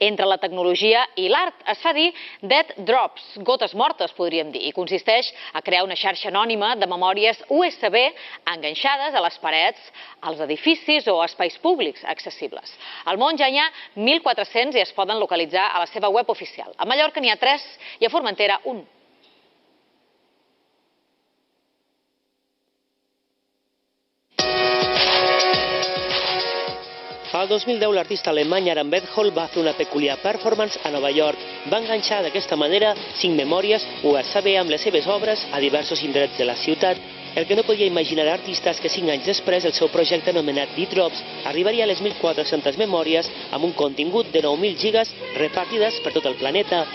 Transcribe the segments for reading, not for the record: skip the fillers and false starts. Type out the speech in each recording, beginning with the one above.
entre la tecnologia i l'art. Es fa dir dead drops, gotes mortes, podríem dir, i consisteix a crear una xarxa anònima de memòries USB enganxades a les parets, als edificis o espais públics accessibles. Al món ja n'hi ha 1.400 i es poden localitzar a la seva web oficial. A Mallorca n'hi ha 3 i a Formentera 1. Al 2010, l'artista alemany Aram Bethol va fer una peculiar performance a Nova York. Va enganxar d'aquesta manera 5 memòries USB amb les seves obres a diversos indrets de la ciutat. El que no podia imaginar l'artista és que 5 anys després el seu projecte anomenat D-Drops arribaria a les 1.400 memòries amb un contingut de 9.000 gigas repartides per tot el planeta.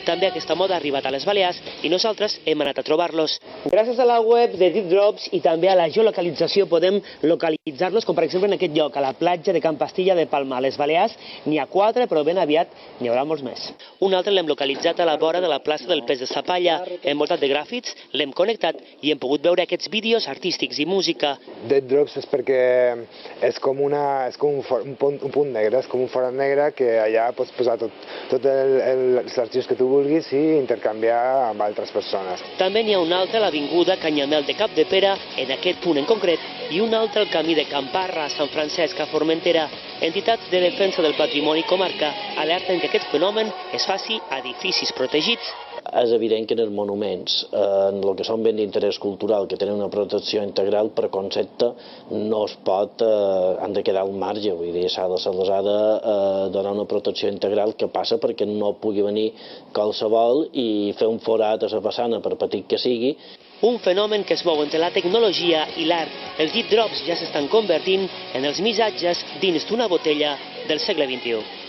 També aquesta moda ha arribat a les Balears i nosaltres hem anat a trobar-los. Gràcies a la web de D-Drops i també a la geolocalització podem localitzar-los, com per exemple en aquest lloc, a la platja de Can Pastilla de Palma. A les Balears n'hi ha 4, però ben aviat n'hi haurà molts més. Un altre l'hem localitzat a la vora de la plaça del Pes de Sapalla. Envoltat de gràfits, l'hem connectat i hem pogut veure aquests vídeos artístics i música. D-Drops és perquè és com un punt negre, és com un forat negre que allà pots posar tots els arxius que tu vulguis i intercanviar amb altres persones. També n'hi ha un altre a l'avinguda Canyamel de Capdepera, en aquest punt en concret, i un altre al camí de Camparra, a Sant Francesc, a Formentera. Entitats de defensa del patrimoni comarca alerten que aquest fenomen es faci a edificis protegits. És evident que en els monuments, en el que són béns d'interès cultural, que tenen una protecció integral, per concepte no es pot, han de quedar al marge, vull dir, se les ha de donar una protecció integral que passa perquè no pugui venir qualsevol i fer un forat a la façana, per petit que sigui. Un fenomen que es mou entre la tecnologia i l'art. Els D-Drops ja s'estan convertint en els missatges dins d'una botella del segle XXI.